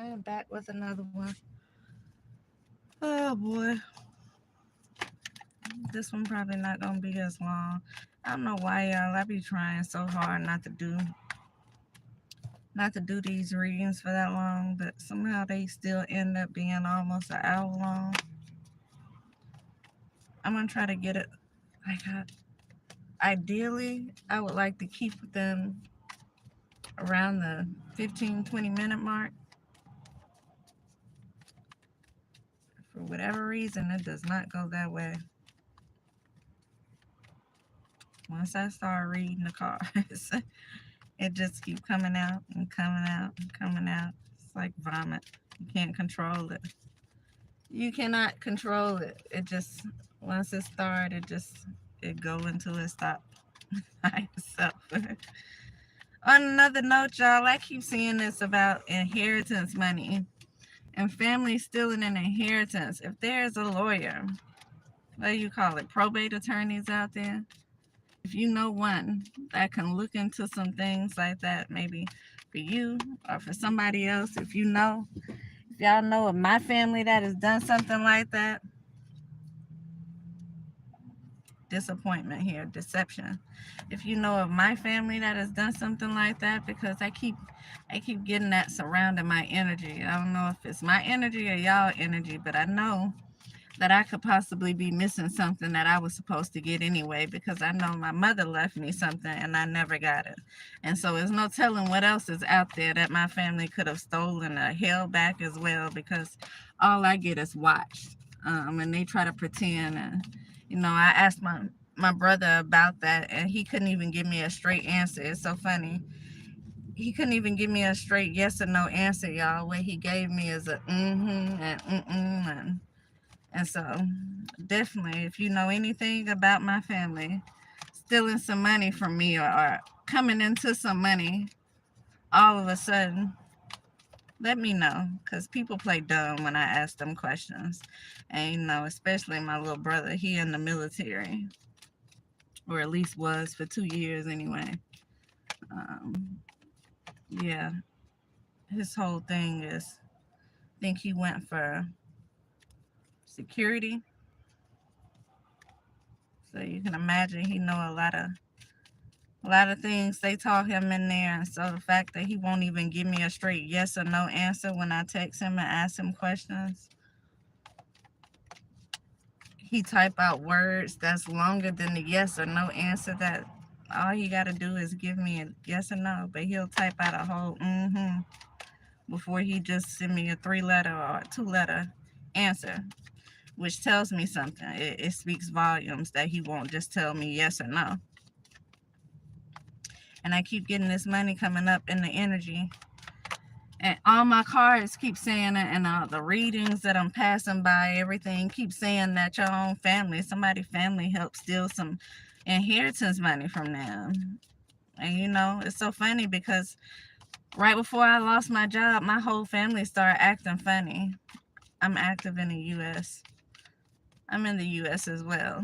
I am back with another one. Oh boy, this one probably not gonna be as long. I don't know why y'all. I be trying so hard not to do these readings for that long, but somehow they still end up being almost an hour long. I'm gonna try to get it like ideally. I would like to keep them around the 15-20 minute mark. For whatever reason, it does not go that way. Once I start reading the cards, it just keep coming out and coming out and coming out. It's like vomit. You can't control it. You cannot control it. It just once it starts, it go until it stop by itself. On another note, y'all, I keep seeing this about inheritance money and family stealing an inheritance. If there's a lawyer, what do you call it, probate attorneys out there? If you know one that can look into some things like that, maybe for you or for somebody else, if y'all know of my family that has done something like that, disappointment here, deception. If you know of my family that has done something like that, because I keep getting that surrounding my energy. I don't know if it's my energy or y'all energy, but I know that I could possibly be missing something that I was supposed to get anyway, because I know my mother left me something and I never got it. And so there's no telling what else is out there that my family could have stolen or held back as well, because all I get is watched. And they try to pretend. And, I asked my brother about that, and he couldn't even give me a straight answer. It's so funny. He couldn't even give me a straight yes or no answer, y'all. What he gave me is a mm-hmm and mm-mm and so, definitely, if you know anything about my family stealing some money from me, or coming into some money all of a sudden, let me know. Because people play dumb when I ask them questions. And, especially my little brother, he in the military, or at least was for 2 years anyway. Um, yeah, his whole thing is, I think he went for security. So you can imagine he know a lot of things they taught him in there. And so the fact that he won't even give me a straight yes or no answer when I text him and ask him questions, he type out words that's longer than the yes or no answer, that all he got to do is give me a yes or no, but he'll type out a whole mm-hmm before he just send me a 3-letter or a 2-letter answer, which tells me something. It speaks volumes that he won't just tell me yes or no. And I keep getting this money coming up in the energy. And all my cards keep saying it, and the readings that I'm passing by, everything keeps saying that your own family, somebody's family helped steal some inheritance money from them. And it's so funny because right before I lost my job, my whole family started acting funny. I'm active in the U.S. I'm in the U.S. as well.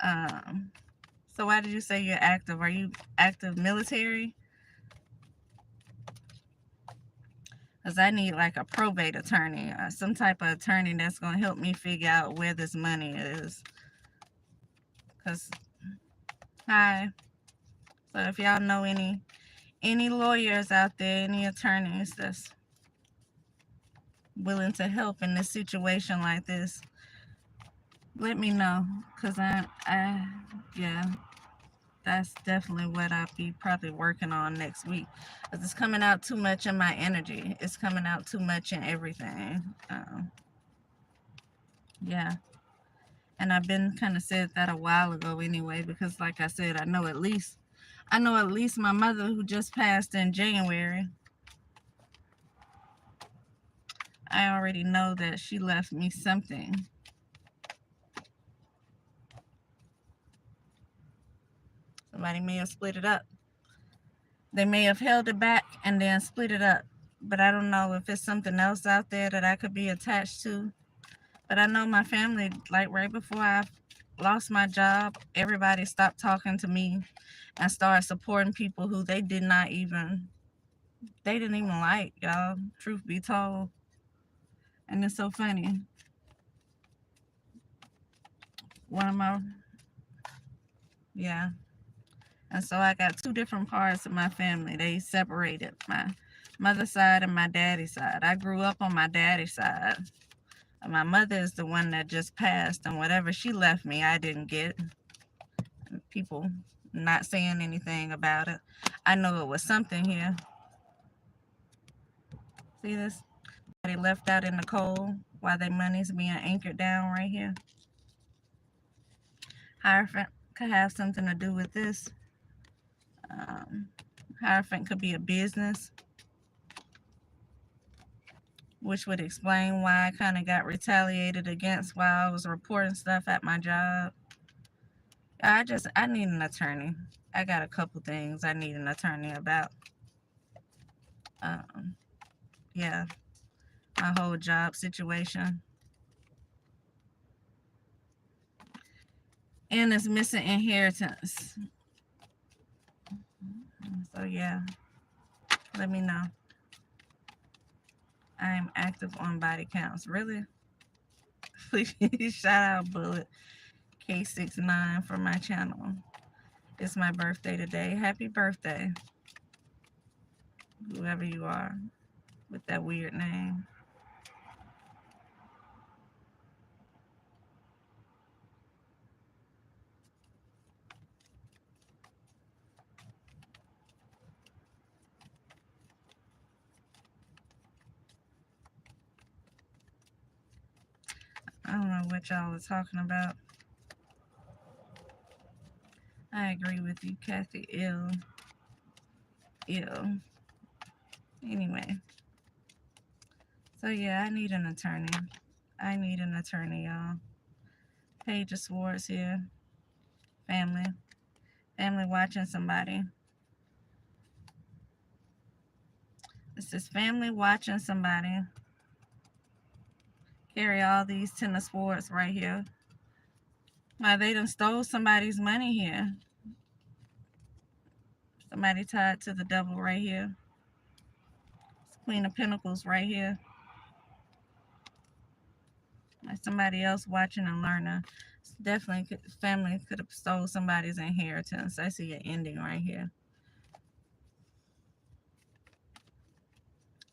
Um, so why did you say you're active? Are you active military? Because I need like a probate attorney, or some type of attorney that's going to help me figure out where this money is. Because, hi. So if y'all know any lawyers out there, any attorneys that's willing to help in this situation like this, let me know. Because yeah, that's definitely what I'll be probably working on next week. Because it's coming out too much in my energy. It's coming out too much in everything. Yeah. And I've been kind of said that a while ago anyway, because like I said, I know at least my mother, who just passed in January, I already know that she left me something. Somebody may have split it up. They may have held it back and then split it up. But I don't know if it's something else out there that I could be attached to. But I know my family, like right before I lost my job, everybody stopped talking to me and started supporting people who they did not even they didn't even like, y'all, truth be told. And it's so funny. One of my, yeah. And so I got two different parts of my family. They separated my mother's side and my daddy's side. I grew up on my daddy's side. My mother is the one that just passed, and whatever she left me, I didn't get. People not saying anything about it. I know it was something here. See this? They left out in the cold while their money's being anchored down right here. Hierophant could have something to do with this. Hierophant could be a business, which would explain why I kind of got retaliated against while I was reporting stuff at my job. I need an attorney. I got a couple things I need an attorney about. Yeah, my whole job situation. And it's missing inheritance. So yeah, let me know. I am active on body counts. Really? Please shout out Bullet K69 for my channel. It's my birthday today. Happy birthday, whoever you are with that weird name. I don't know what y'all was talking about. I agree with you, Kathy. Ill. Anyway. So yeah, I need an attorney. Y'all. Page of Swords here. Family. Family watching somebody. This is family watching somebody. Carry all these Ten of Swords right here. Now they done stole somebody's money here. Somebody tied to the devil right here. Queen of Pentacles right here. Like somebody else watching and learning. Definitely family could have stole somebody's inheritance. I see an ending right here.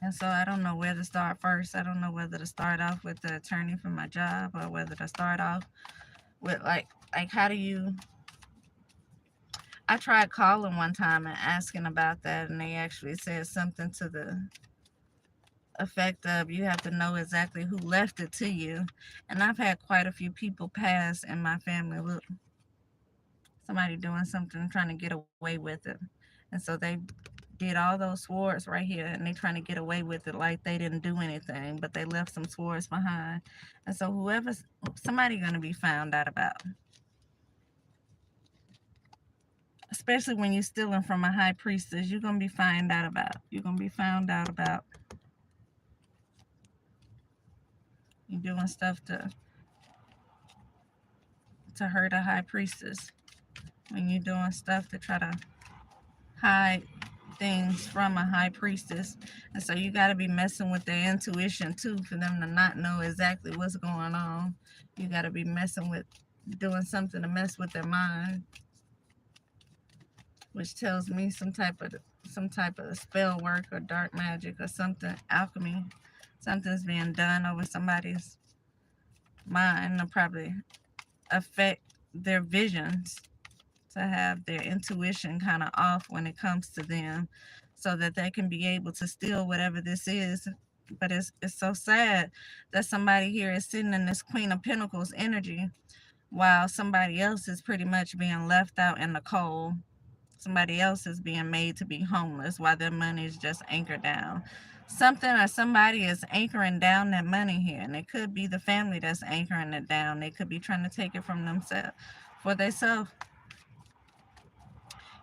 And so I don't know where to start first. I don't know whether to start off with the attorney for my job or whether to start off with like how do you... I tried calling one time and asking about that, and they actually said something to the effect of you have to know exactly who left it to you. And I've had quite a few people pass in my family. Look, somebody doing something, trying to get away with it. And so they did all those swords right here, and they trying to get away with it like they didn't do anything, but they left some swords behind. And so somebody gonna be found out about. Especially when you're stealing from a high priestess, you're gonna be found out about. You're gonna be found out about. You're doing stuff to hurt a high priestess. When you're doing stuff to try to hide things from a high priestess. And so you got to be messing with their intuition too for them to not know exactly what's going on. You got to be messing with, doing something to mess with their mind, which tells me some type of spell work or dark magic or something, alchemy. Something's being done over somebody's mind to probably affect their visions, to have their intuition kind of off when it comes to them, so that they can be able to steal whatever this is. But it's so sad that somebody here is sitting in this Queen of Pentacles energy while somebody else is pretty much being left out in the cold. Somebody else is being made to be homeless while their money is just anchored down. Something or somebody is anchoring down that money here, and it could be the family that's anchoring it down. They could be trying to take it from themselves for themselves.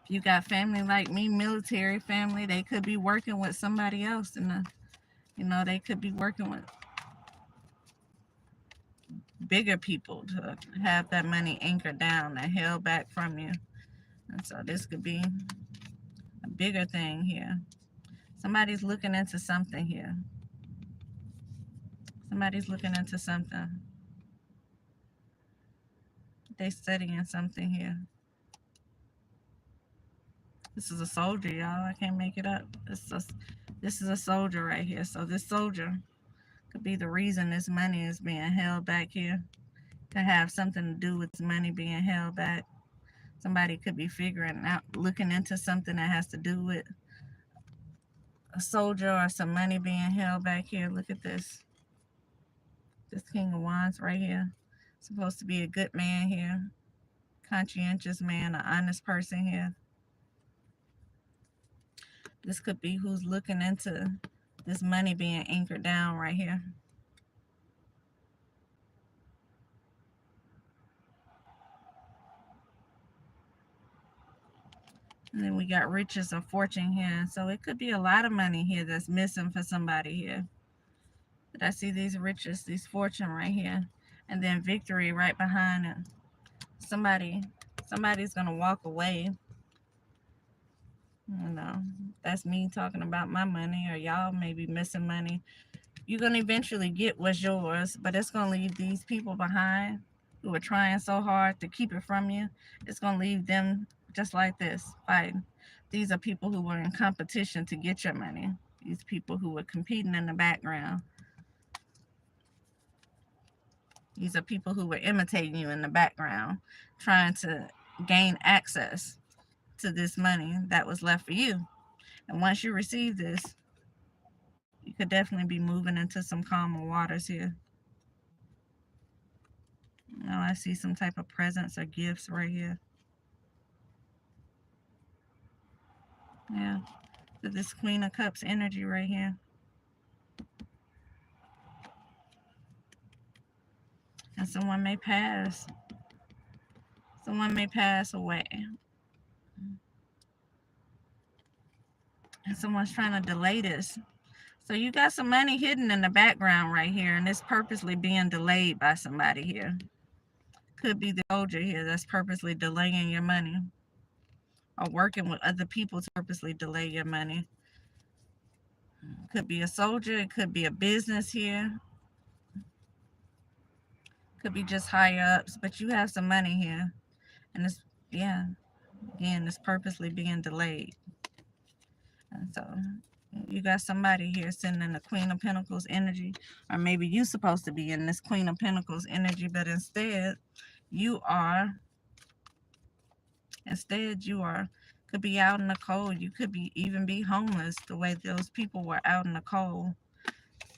If you got family like me, military family, they could be working with somebody else, and they could be working with bigger people to have that money anchored down and held back from you. And so this could be a bigger thing here. Somebody's looking into something here. Somebody's looking into something. They studying something here. This is a soldier, y'all. I can't make it up. This is a soldier right here. So this soldier could be the reason this money is being held back here. Could have something to do with this money being held back. Somebody could be figuring out, looking into something that has to do with a soldier or some money being held back here. Look at this. This King of Wands right here. Supposed to be a good man here. Conscientious man, an honest person here. This could be who's looking into this money being anchored down right here. And then we got riches or fortune here. So it could be a lot of money here that's missing for somebody here. But I see these riches, these fortune right here. And then victory right behind it. Somebody's going to walk away. You know, that's me talking about my money, or y'all may be missing money. You're going to eventually get what's yours, but it's going to leave these people behind who are trying so hard to keep it from you. It's going to leave them just like this, fighting. These are people who were in competition to get your money. These people who were competing in the background. These are people who were imitating you in the background, trying to gain access to this money that was left for you. And once you receive this, you could definitely be moving into some calmer waters here. Now I see some type of presents or gifts right here. Yeah, this Queen of Cups energy right here. And someone may pass. Someone may pass away. And someone's trying to delay this. So you got some money hidden in the background right here, and it's purposely being delayed by somebody here. Could be the soldier here that's purposely delaying your money, or working with other people to purposely delay your money. Could be a soldier. It could be a business here. Could be just higher ups, but you have some money here. And it's, yeah, again, it's purposely being delayed. And so you got somebody here sitting in the Queen of Pentacles energy, or maybe you're supposed to be in this Queen of Pentacles energy, but instead you are, could be out in the cold. You could be even be homeless the way those people were out in the cold.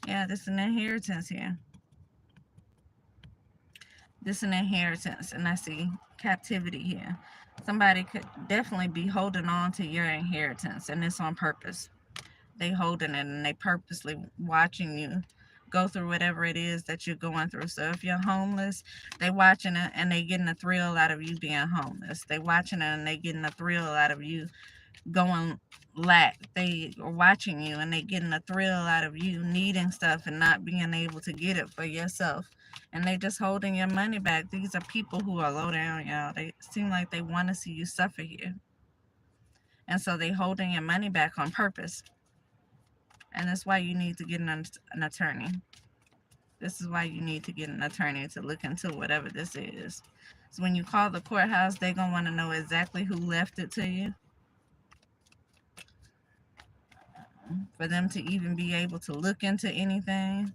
Yeah, this is an inheritance here. This is an inheritance, and I see captivity here. Somebody could definitely be holding on to your inheritance, and it's on purpose. They holding it, and they purposely watching you go through whatever it is that you're going through. So if you're homeless, they watching it, and they getting a thrill out of you being homeless. They watching it, and they getting a thrill out of you going lack. They are watching you, and they getting a thrill out of you needing stuff and not being able to get it for yourself. And they just holding your money back. These are people who are low down, y'all. They seem like they want to see you suffer here. And so they holding your money back on purpose. And that's why you need to get an attorney. This is why you need to get an attorney to look into whatever this is. So when you call the courthouse, they're going to want to know exactly who left it to you. For them to even be able to look into anything.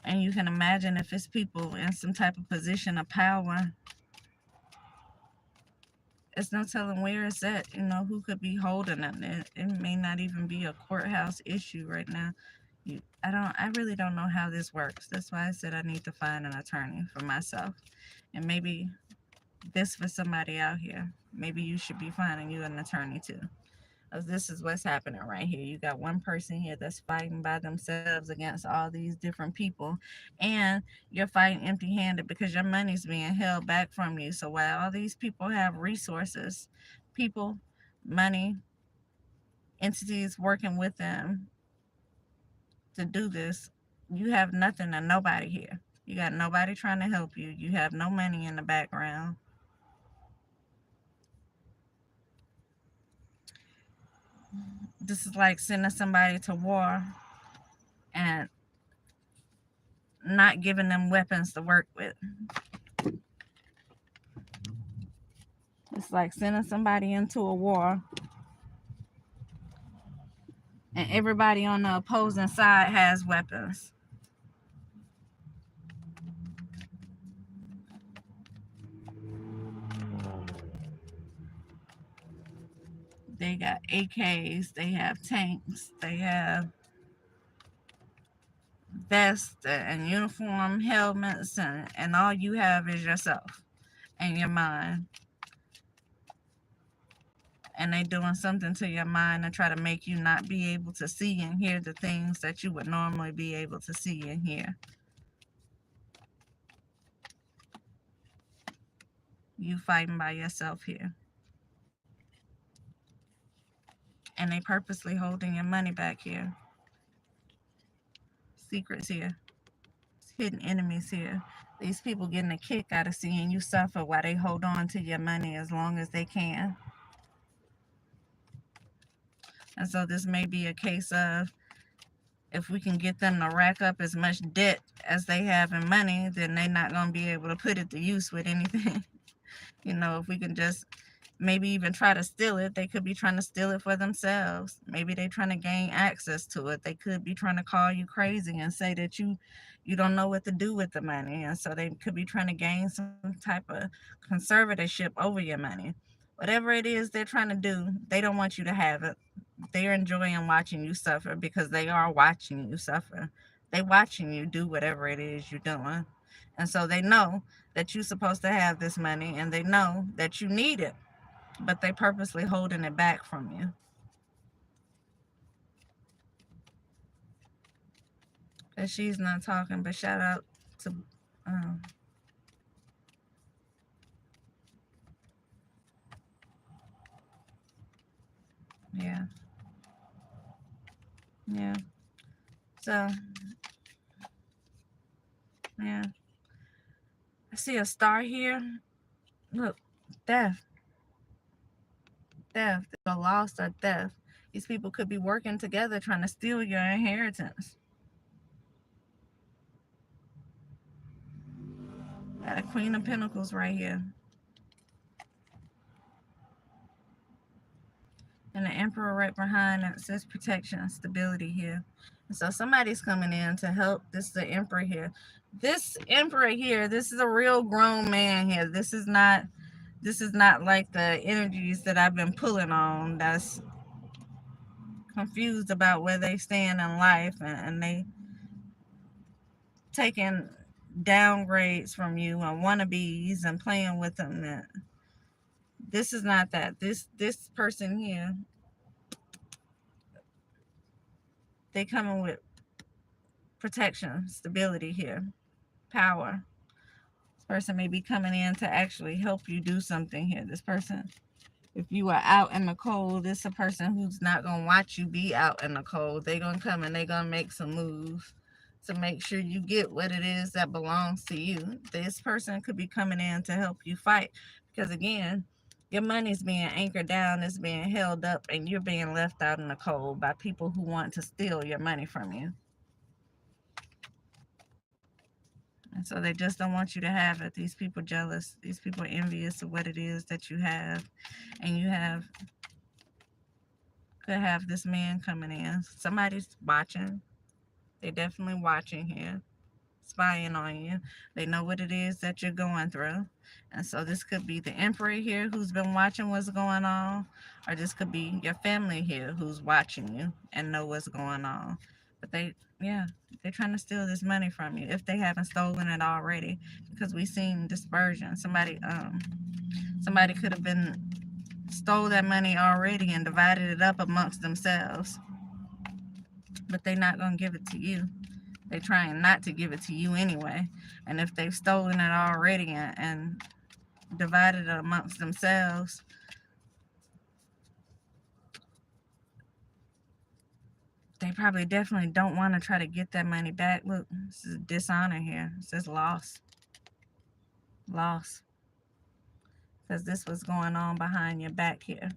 And you can imagine if it's people in some type of position of power, it's no telling where it's at, you know, who could be holding it. It may not even be a courthouse issue right now. I really don't know how this works. That's why I said I need to find an attorney for myself. And maybe this for somebody out here. Maybe you should be finding you an attorney too. This is what's happening right here. You got one person here that's fighting by themselves against all these different people, and you're fighting empty-handed because your money's being held back from you. So while all these people have resources, people, money, entities working with them to do this, you have nothing and nobody here. You got nobody trying to help you. You have no money in the background. This is like sending somebody to war and not giving them weapons to work with. It's like sending somebody into a war and everybody on the opposing side has weapons. They got AKs, they have tanks, they have vests and uniform helmets, and all you have is yourself and your mind. And they doing something to your mind to try to make you not be able to see and hear the things that you would normally be able to see and hear. You fighting by yourself here. And they purposely holding your money back here. Secrets here. Hidden enemies here. These people getting a kick out of seeing you suffer while they hold on to your money as long as they can. And so this may be a case of, if we can get them to rack up as much debt as they have in money, then they're not going to be able to put it to use with anything. You know, if we can just maybe even try to steal it, they could be trying to steal it for themselves. Maybe they're trying to gain access to it. They could be trying to call you crazy and say that you don't know what to do with the money. And so they could be trying to gain some type of conservatorship over your money. Whatever it is they're trying to do, they don't want you to have it. They're enjoying watching you suffer because they are watching you suffer. They're watching you do whatever it is you're doing. And so they know that you're supposed to have this money and they know that you need it, but they purposely holding it back from you. And she's not talking, but shout out to yeah. Yeah. So yeah. I see a star here. Look, death. Death. A loss or death. These people could be working together trying to steal your inheritance. Got a Queen of Pentacles right here. And the Emperor right behind that says protection and stability here. And so somebody's coming in to help. This is the Emperor here. This Emperor here, this is a real grown man here. This is not like the energies that I've been pulling on that's confused about where they stand in life and they taking downgrades from you and wannabes and playing with them. This is not that. This person here, they coming with protection, stability here, power. This person may be coming in to actually help you do something here. This person, if you are out in the cold, this is a person who's not going to watch you be out in the cold. They're going to come and they're going to make some moves to make sure you get what it is that belongs to you. This person could be coming in to help you fight because, again, your money's being anchored down, it's being held up, and you're being left out in the cold by people who want to steal your money from you. And so they just don't want you to have it. These people jealous. These people envious of what it is that you have. And you could have this man coming in. Somebody's watching. They're definitely watching here. Spying on you. They know what it is that you're going through. And so this could be the Emperor here who's been watching what's going on. Or this could be your family here who's watching you and know what's going on. But they're trying to steal this money from you if they haven't stolen it already, because we've seen dispersion. Somebody could have been stole that money already and divided it up amongst themselves, but they're not going to give it to you. They're trying not to give it to you anyway. And if they've stolen it already and divided it amongst themselves, they probably definitely don't want to try to get that money back. Look, this is dishonor here. It says loss. Loss. Because this was going on behind your back here.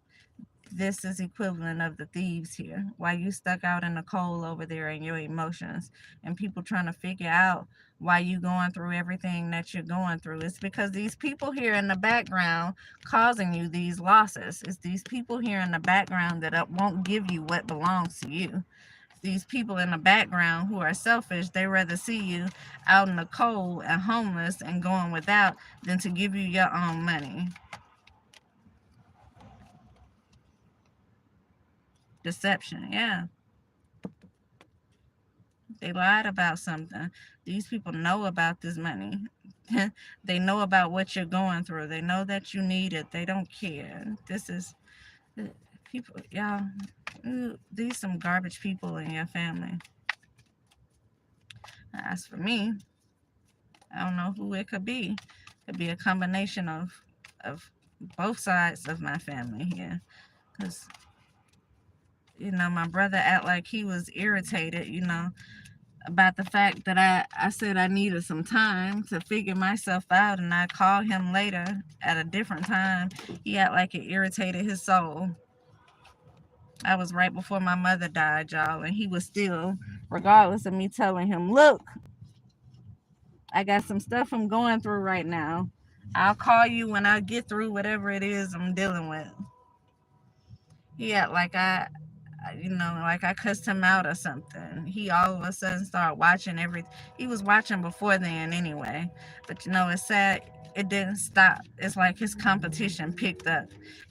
This is equivalent of the thieves here. Why you stuck out in the cold over there in your emotions, and people trying to figure out why you going through everything that you're going through. It's because these people here in the background causing you these losses. It's these people here in the background that won't give you what belongs to you. These people in the background who are selfish, they rather see you out in the cold and homeless and going without than to give you your own money. Deception, yeah. They lied about something. These people know about this money. They know about what you're going through. They know that you need it. They don't care. This is people, y'all. These some garbage people in your family. As for me, I don't know who it could be. It could be a combination of both sides of my family here, because my brother act like he was irritated, about the fact that I said I needed some time to figure myself out, and I called him later at a different time. He act like it irritated his soul. I was right before my mother died, y'all, and he was still, regardless of me telling him, look, I got some stuff I'm going through right now. I'll call you when I get through whatever it is I'm dealing with. He act like like I cussed him out or something. He all of a sudden started watching everything. He was watching before then anyway. But it's sad. It didn't stop. It's like his competition picked up.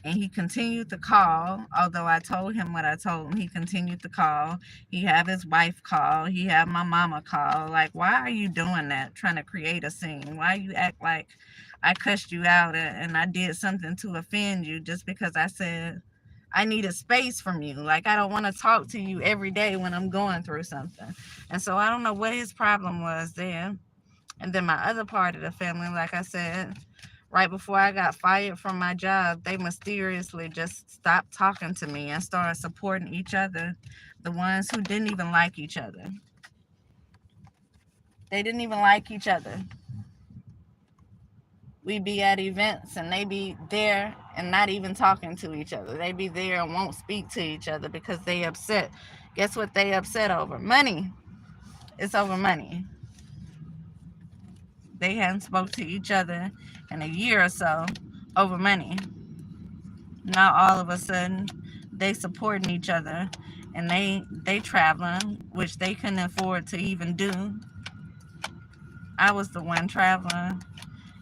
And he continued to call. Although I told him what I told him, he continued to call. He had his wife call. He had my mama call. Like, why are you doing that? Trying to create a scene. Why you act like I cussed you out and I did something to offend you just because I said I need a space from you. Like, I don't want to talk to you every day when I'm going through something. And so I don't know what his problem was there. And then my other part of the family, like I said, right before I got fired from my job, they mysteriously just stopped talking to me and started supporting each other. The ones who didn't even like each other. They didn't even like each other. We be at events and they be there and not even talking to each other. They be there and won't speak to each other because they upset. Guess what they upset over? Money. It's over money. They hadn't spoke to each other in a year or so over money. Now all of a sudden they supporting each other and they traveling, which they couldn't afford to even do. I was the one traveling.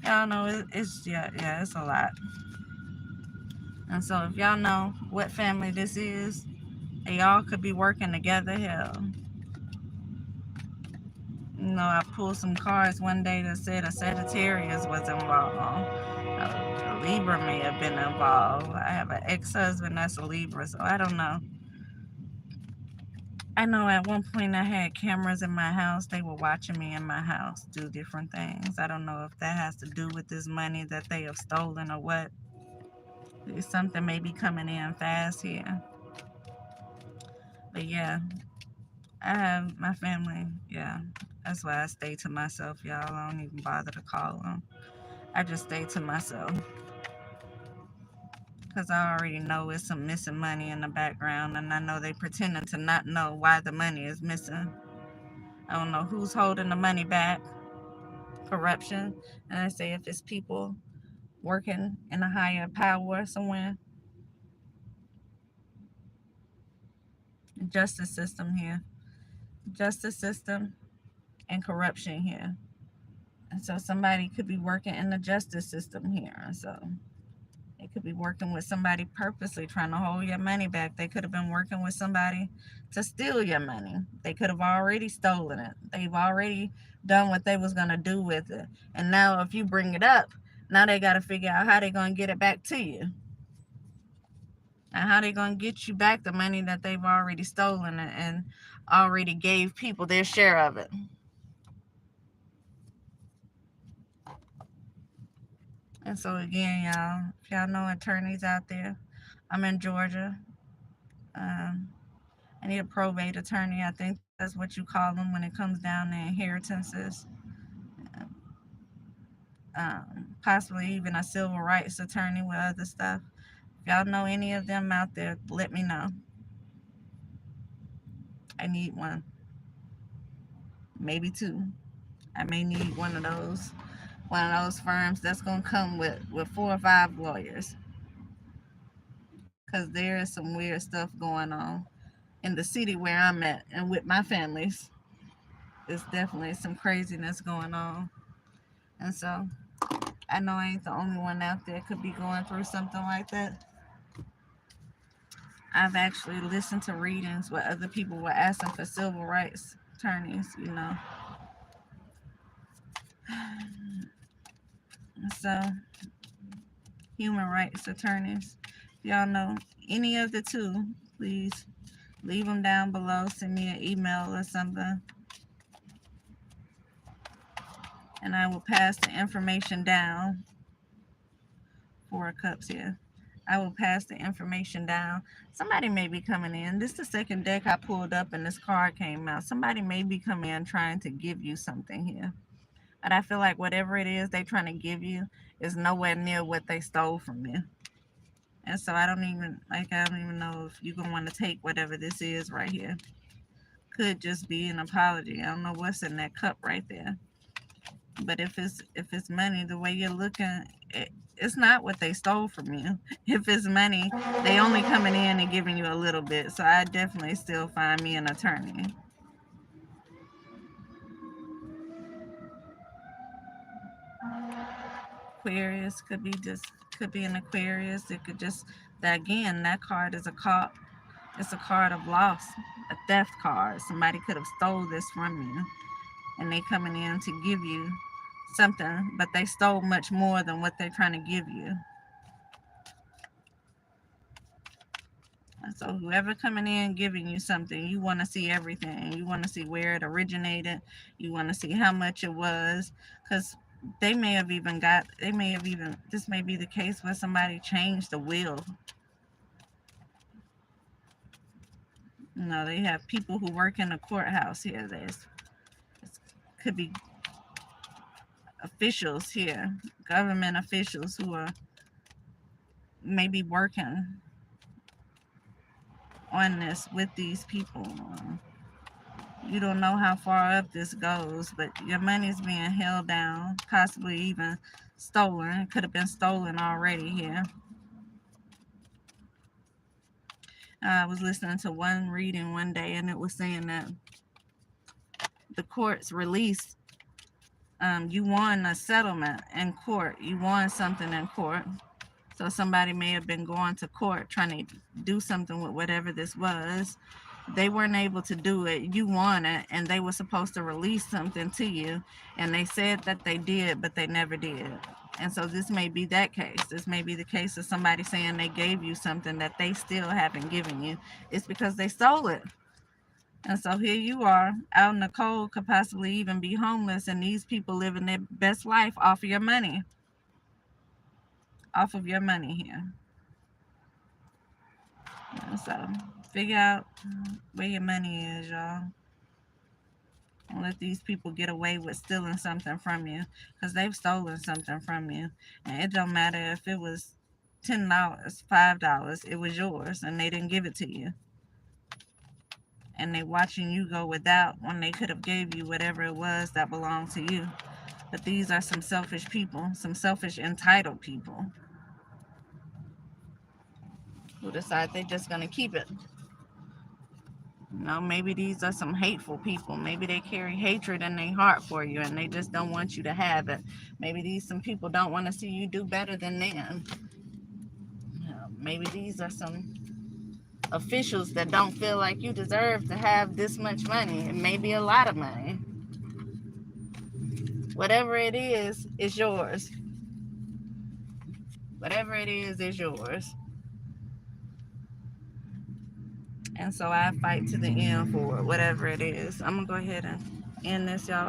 Y'all know it's it's a lot. And so if y'all know what family this is, and y'all could be working together, hell. I pulled some cards one day that said a Sagittarius was involved. A Libra may have been involved. I have an ex-husband that's a Libra, so I don't know. I know at one point I had cameras in my house. They were watching me in my house do different things. I don't know if that has to do with this money that they have stolen or what. Something may be coming in fast here. But yeah, I have my family. Yeah, that's why I stay to myself, y'all. I don't even bother to call them. I just stay to myself. Because I already know it's some missing money in the background, and I know they pretending to not know why the money is missing. I don't know who's holding the money back. Corruption. And I say if it's people working in a higher power somewhere. Justice system here. Justice system and corruption here. And so somebody could be working in the justice system here. So they could be working with somebody purposely trying to hold your money back. They could have been working with somebody to steal your money. They could have already stolen it. They've already done what they was going to do with it. And now if you bring it up, now they got to figure out how they're going to get it back to you. And how they're going to get you back the money that they've already stolen and already gave people their share of it. And so again, y'all, if y'all know attorneys out there, I'm in Georgia. I need a probate attorney. I think that's what you call them when it comes down to inheritances. Possibly even a civil rights attorney with other stuff. If y'all know any of them out there, let me know. I need one, maybe two. I may need one of those firms that's gonna come with 4 or 5 lawyers, because there is some weird stuff going on in the city where I'm at and with my families. There's definitely some craziness going on, and so I know I ain't the only one out there could be going through something like that. I've actually listened to readings where other people were asking for civil rights attorneys, so human rights attorneys. If y'all know any of the two, please leave them down below. Send me an email or something, and I will pass the information down. 4 cups here. I will pass the information down. Somebody may be coming in. This is the second deck I pulled up and this card came out. Somebody may be coming in trying to give you something here. But I feel like whatever it is they're trying to give you is nowhere near what they stole from you. And so I don't even know if you're going to want to take whatever this is right here. Could just be an apology. I don't know what's in that cup right there. But if it's money, the way you're looking, it's not what they stole from you. If it's money, they only coming in and giving you a little bit. So I definitely still find me an attorney. Aquarius could be an Aquarius. It could just, again, that card is a card. It's a card of loss, a theft card. Somebody could have stole this from you, and they coming in to give you something, but they stole much more than what they're trying to give you. So whoever coming in giving you something, you want to see everything. You want to see where it originated. You want to see how much it was, because this may be the case where somebody changed the will. They have people who work in the courthouse here. Could be officials here, government officials who are maybe working on this with these people. You don't know how far up this goes, but your money's being held down, possibly even stolen. It could have been stolen already here. I was listening to one reading one day, and it was saying that the courts released, you won a settlement in court. You won something in court. So somebody may have been going to court trying to do something with whatever this was. They weren't able to do it. You won it, and they were supposed to release something to you, and they said that they did, but they never did. And so this may be that case. This may be the case of somebody saying they gave you something that they still haven't given you. It's because they stole it. And so here you are out in the cold, could possibly even be homeless, and these people living their best life off of your money. Off of your money here. So figure out where your money is, y'all. Don't let these people get away with stealing something from you, because they've stolen something from you. And it don't matter if it was $10, $5, it was yours, and they didn't give it to you. And they watching you go without when they could have gave you whatever it was that belonged to you. But these are some selfish people, some selfish, entitled people who decide they're just going to keep it. Maybe these are some hateful people. Maybe they carry hatred in their heart for you, and they just don't want you to have it. Maybe some people don't want to see you do better than them. Maybe these are some officials that don't feel like you deserve to have this much money. It may be a lot of money. Whatever it is yours. Whatever it is yours. And so I fight to the end for it, whatever it is. I'm going to go ahead and end this, y'all.